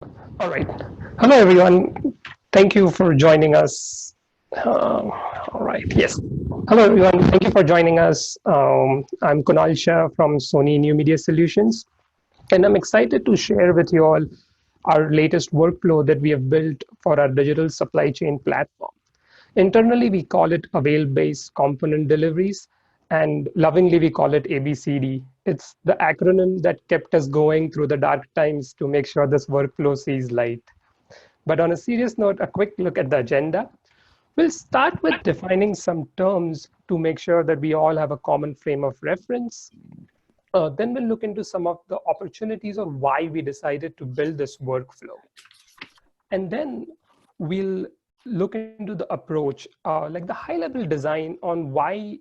All right. Hello, everyone. Thank you for joining us. All right. Yes. Hello, everyone. Thank you for joining us. I'm Kunal Shah from Sony New Media Solutions, and I'm excited to share with you all our latest workflow that we have built for our digital supply chain platform. Internally, we call it Avail-Based Component Deliveries, and lovingly, we call it ABCD. It's the acronym that kept us going through the dark times to make sure this workflow sees light. But on a serious note, a quick look at the agenda. We'll start with defining some terms to make sure that we all have a common frame of reference. Then we'll look into some of the opportunities or why we decided to build this workflow. And then we'll look into the approach, like the high level design on why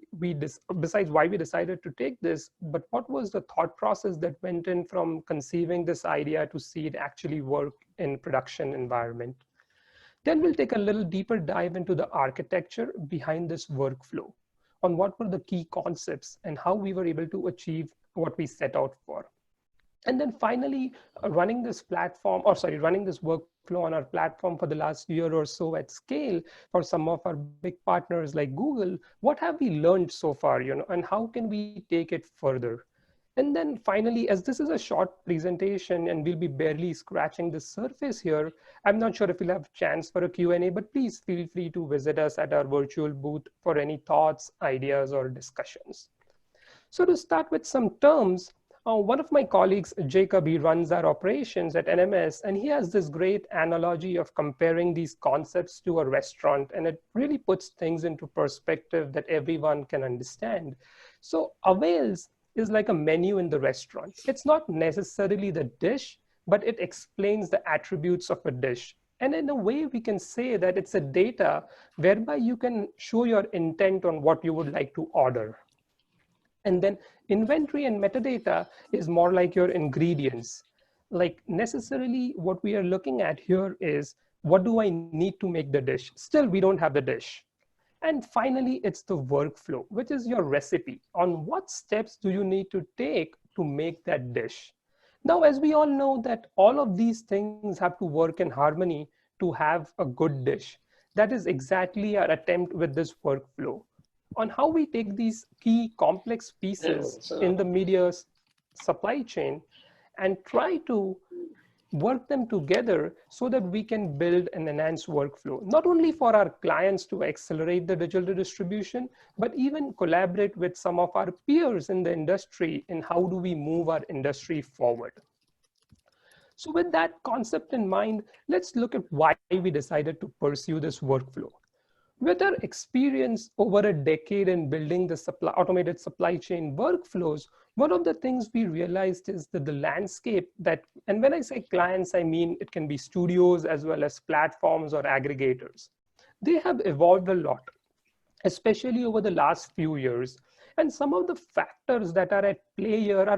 besides why we decided to take this, but what was the thought process that went in from conceiving this idea to see it actually work in production environment. Then we'll take a little deeper dive into the architecture behind this workflow, on what were the key concepts and how we were able to achieve what we set out for. And then finally, running this workflow on our platform for the last year or so at scale for some of our big partners like Google, what have we learned so far, and how can we take it further? And then finally, as this is a short presentation and we'll be barely scratching the surface here, I'm not sure if we'll have a chance for a Q&A, but please feel free to visit us at our virtual booth for any thoughts, ideas, or discussions. So to start with some terms, one of my colleagues, Jacob, he runs our operations at NMS, and he has this great analogy of comparing these concepts to a restaurant, and it really puts things into perspective that everyone can understand. So Avails is like a menu in the restaurant. It's not necessarily the dish, but it explains the attributes of a dish. And in a way, we can say that it's a data whereby you can show your intent on what you would like to order. And then inventory and metadata is more like your ingredients. Like necessarily what we are looking at here is, what do I need to make the dish? Still, we don't have the dish. And finally, it's the workflow, which is your recipe on what steps do you need to take to make that dish. Now, as we all know that all of these things have to work in harmony to have a good dish. That is exactly our attempt with this workflow on how we take these key complex pieces in the media supply chain and try to work them together so that we can build an enhanced workflow, not only for our clients to accelerate the digital distribution, but even collaborate with some of our peers in the industry in how do we move our industry forward. So with that concept in mind, let's look at why we decided to pursue this workflow. With our experience over a decade in building the automated supply chain workflows, one of the things we realized is that the landscape that, and when I say clients, I mean it can be studios as well as platforms or aggregators. They have evolved a lot, especially over the last few years. And some of the factors that are at play here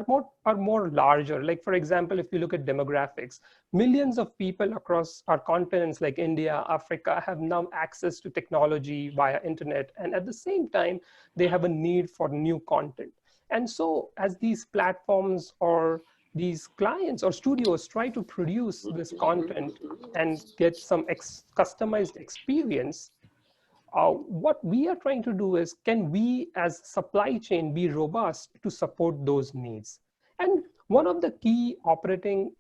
are more larger. Like, for example, if you look at demographics, millions of people across our continents like India, Africa have now access to technology via internet. And at the same time, they have a need for new content. And so as these platforms or these clients or studios try to produce this content and get some customized experience, what we are trying to do is, can we as supply chain be robust to support those needs? And one of the key operating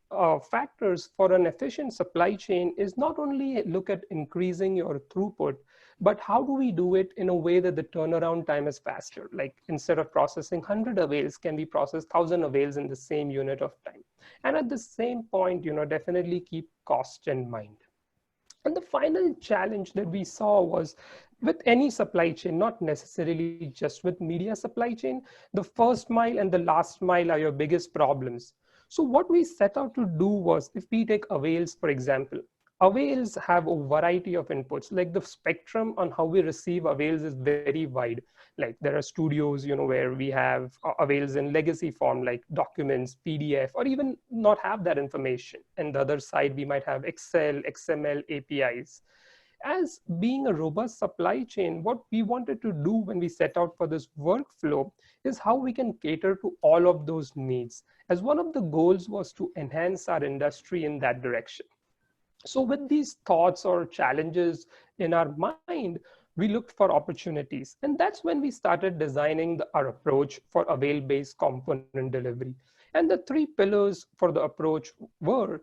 factors for an efficient supply chain is not only look at increasing your throughput, but how do we do it in a way that the turnaround time is faster? Like instead of processing 100 avails, can we process 1,000 avails in the same unit of time? And at the same point, definitely keep cost in mind. And the final challenge that we saw was with any supply chain, not necessarily just with media supply chain, the first mile and the last mile are your biggest problems. So what we set out to do was, if we take Avails, for example, Avails have a variety of inputs. Like the spectrum on how we receive Avails is very wide. Like there are studios, where we have Avails in legacy form, like documents, PDF, or even not have that information. And the other side, we might have Excel, XML, APIs. As being a robust supply chain, what we wanted to do when we set out for this workflow is how we can cater to all of those needs, as one of the goals was to enhance our industry in that direction. So with these thoughts or challenges in our mind, we looked for opportunities. And that's when we started designing our approach for avail-based component delivery. And the three pillars for the approach were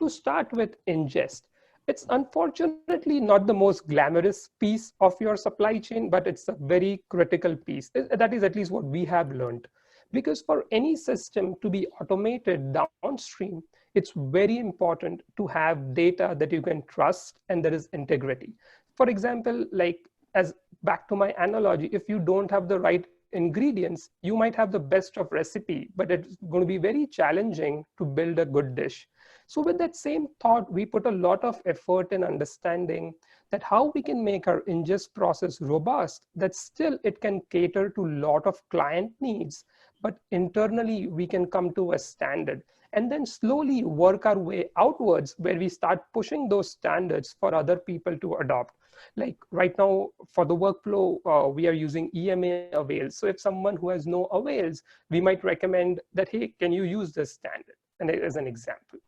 to start with ingest. It's unfortunately not the most glamorous piece of your supply chain, but it's a very critical piece. That is at least what we have learned. Because for any system to be automated downstream, it's very important to have data that you can trust and there is integrity. For example, like as back to my analogy, if you don't have the right ingredients, you might have the best of recipe, but it's going to be very challenging to build a good dish. So with that same thought, we put a lot of effort in understanding that how we can make our ingest process robust, that still it can cater to a lot of client needs, but internally we can come to a standard and then slowly work our way outwards where we start pushing those standards for other people to adopt. Like right now for the workflow, we are using EMA Avails. So if someone who has no Avails, we might recommend that, hey, can you use this standard? And as an example.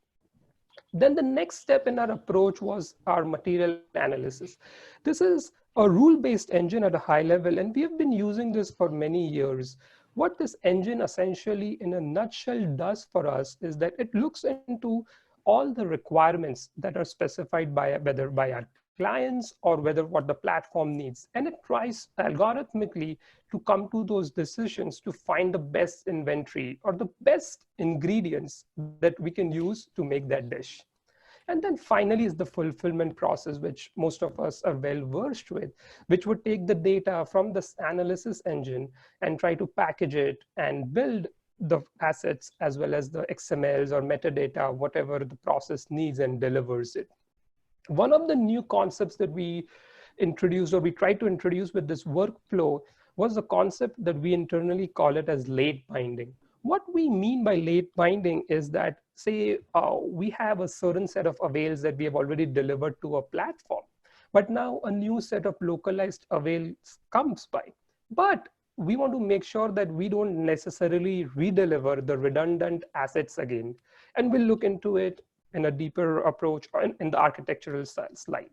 Then the next step in our approach was our material analysis. This is a rule-based engine at a high level, and we have been using this for many years. What this engine essentially in a nutshell does for us is that it looks into all the requirements that are specified by whether by our clients or whether what the platform needs. And it tries algorithmically to come to those decisions to find the best inventory or the best ingredients that we can use to make that dish. And then finally is the fulfillment process, which most of us are well versed with, which would take the data from this analysis engine and try to package it and build the assets as well as the XMLs or metadata, whatever the process needs, and delivers it. One of the new concepts that we introduced or we tried to introduce with this workflow was the concept that we internally call it as late binding. What we mean by late binding is that, say, we have a certain set of avails that we have already delivered to a platform, but now a new set of localized avails comes by. But we want to make sure that we don't necessarily redeliver the redundant assets again. And we'll look into it in a deeper approach in the architectural slide.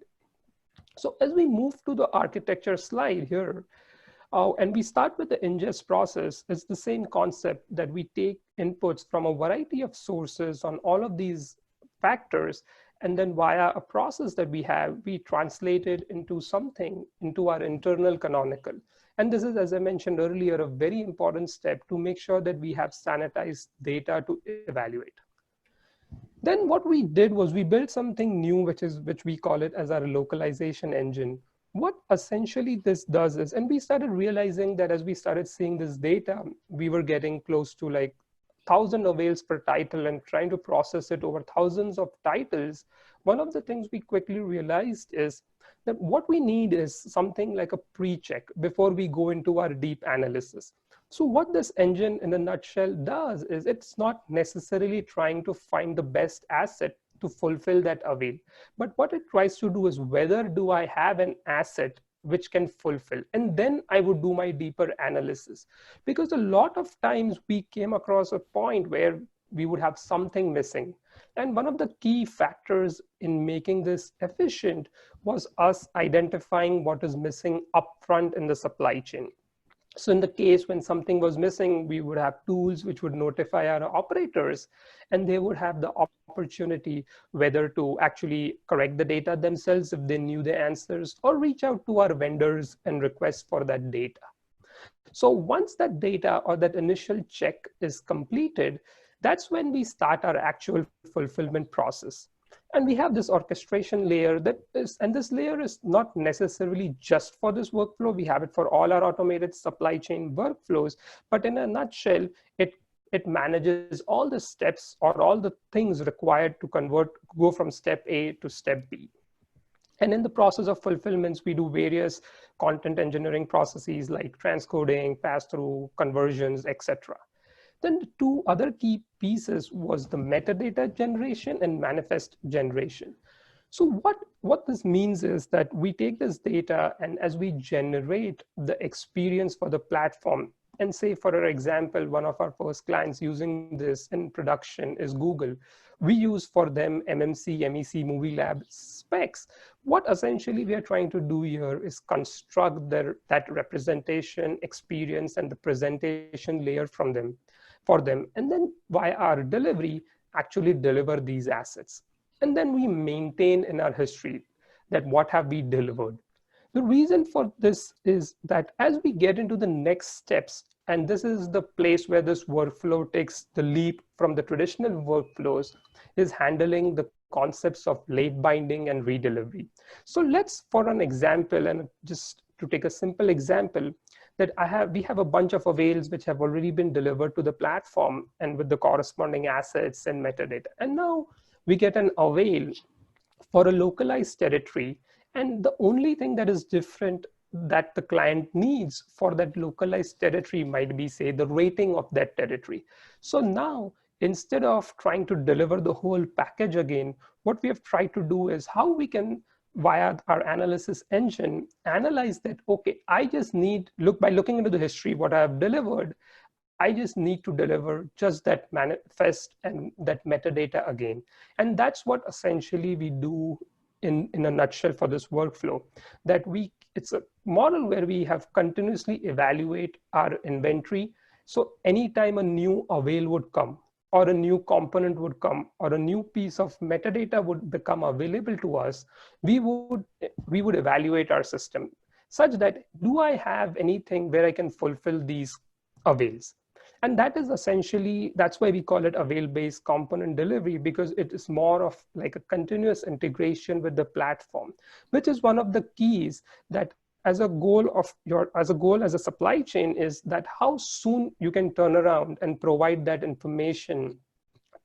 So as we move to the architecture slide here, and we start with the ingest process, it's the same concept that we take inputs from a variety of sources on all of these factors, and then via a process that we have, we translate it into something, into our internal canonical. And this is, as I mentioned earlier, a very important step to make sure that we have sanitized data to evaluate. Then what we did was we built something new, which we call it as our localization engine. What essentially this does is, and we started realizing that as we started seeing this data, we were getting close to like 1,000 avails per title and trying to process it over thousands of titles. One of the things we quickly realized is that what we need is something like a pre-check before we go into our deep analysis. So what this engine in a nutshell does is it's not necessarily trying to find the best asset to fulfill that avail. But what it tries to do is whether do I have an asset which can fulfill, and then I would do my deeper analysis. Because a lot of times we came across a point where we would have something missing. And one of the key factors in making this efficient was us identifying what is missing upfront in the supply chain. So in the case when something was missing, we would have tools which would notify our operators, and they would have the opportunity whether to actually correct the data themselves if they knew the answers, or reach out to our vendors and request for that data. So once that data or that initial check is completed, that's when we start our actual fulfillment process. And we have this orchestration layer that is, and this layer is not necessarily just for this workflow. We have it for all our automated supply chain workflows, but in a nutshell, it manages all the steps or all the things required to go from step A to step B. And in the process of fulfillments, we do various content engineering processes like transcoding, pass-through, conversions, etc. Then the two other key pieces was the metadata generation and manifest generation. So what this means is that we take this data, and as we generate the experience for the platform, and say for our example, one of our first clients using this in production is Google. We use for them MMC, MEC, Movie Lab specs. What essentially we are trying to do here is construct that representation, experience, and the presentation layer for them, and then via our delivery actually deliver these assets. And then we maintain in our history that what have we delivered. The reason for this is that as we get into the next steps, and this is the place where this workflow takes the leap from the traditional workflows, is handling the concepts of late binding and redelivery. So let's, for an example, and just to take a simple example, that we have a bunch of avails which have already been delivered to the platform and with the corresponding assets and metadata. And now we get an avail for a localized territory, and the only thing that is different that the client needs for that localized territory might be, say, the rating of that territory. So now, instead of trying to deliver the whole package again, what we have tried to do is how we can, via our analysis engine, analyze that, okay, I just need, by looking into the history, what I have delivered, I just need to deliver just that manifest and that metadata again. And that's what essentially we do in a nutshell for this workflow, that it's a model where we have continuously evaluate our inventory. So anytime a new avail would come, or a new component would come, or a new piece of metadata would become available to us, we would evaluate our system such that, do I have anything where I can fulfill these avails? And that is essentially, that's why we call it avail-based component delivery, because it is more of like a continuous integration with the platform, which is one of the keys that as a goal as a supply chain is that how soon you can turn around and provide that information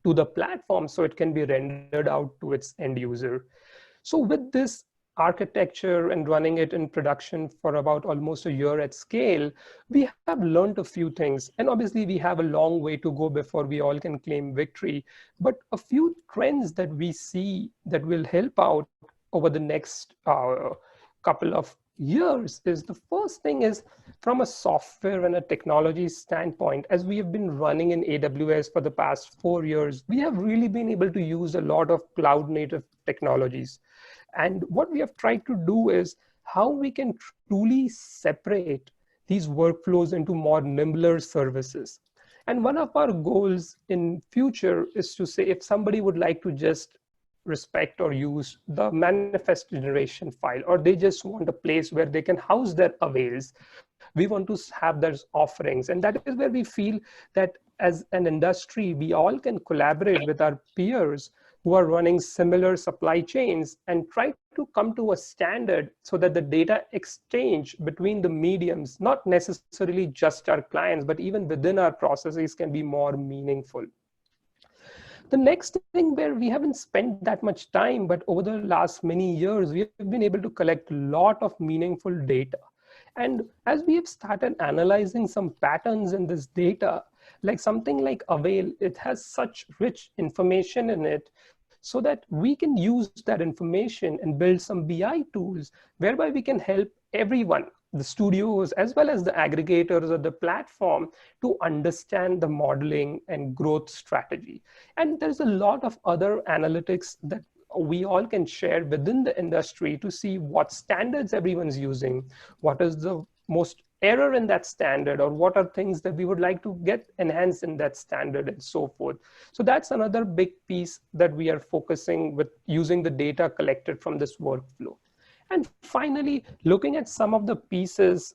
to the platform so it can be rendered out to its end user. So with this architecture and running it in production for about almost a year at scale, we have learned a few things. And obviously we have a long way to go before we all can claim victory. But a few trends that we see that will help out over the next couple of years is, the first thing is, from a software and a technology standpoint, as we have been running in AWS for the past 4 years, we have really been able to use a lot of cloud native technologies. And what we have tried to do is how we can truly separate these workflows into more nimbler services. And one of our goals in future is to say, if somebody would like to just respect or use the manifest generation file, or they just want a place where they can house their avails, we want to have those offerings. And that is where we feel that as an industry, we all can collaborate with our peers who are running similar supply chains and try to come to a standard so that the data exchange between the mediums, not necessarily just our clients, but even within our processes, can be more meaningful. The next thing where we haven't spent that much time, but over the last many years, we have been able to collect a lot of meaningful data. And as we have started analyzing some patterns in this data, like something like Avail, it has such rich information in it, so that we can use that information and build some BI tools whereby we can help everyone, the studios as well as the aggregators or the platform, to understand the modeling and growth strategy. And there's a lot of other analytics that we all can share within the industry to see what standards everyone's using, what is the most error in that standard, or what are things that we would like to get enhanced in that standard, and so forth. So that's another big piece that we are focusing with, using the data collected from this workflow. And finally, looking at some of the pieces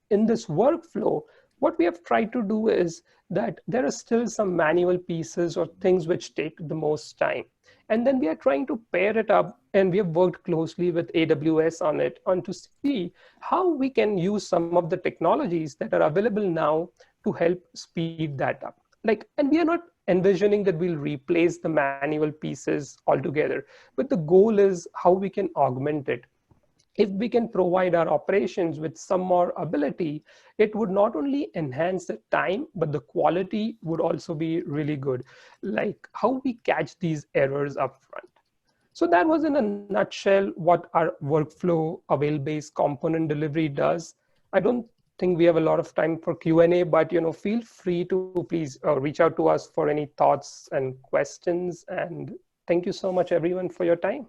in this workflow, what we have tried to do is that there are still some manual pieces or things which take the most time. And then we are trying to pair it up, and we have worked closely with AWS on it, to see how we can use some of the technologies that are available now to help speed that up. And we are not envisioning that we'll replace the manual pieces altogether, but the goal is how we can augment it. If we can provide our operations with some more ability, it would not only enhance the time, but the quality would also be really good. Like how we catch these errors up front. So that was in a nutshell what our workflow avail-based component delivery does. I don't think we have a lot of time for Q&A, but feel free to please reach out to us for any thoughts and questions. And thank you so much, everyone, for your time.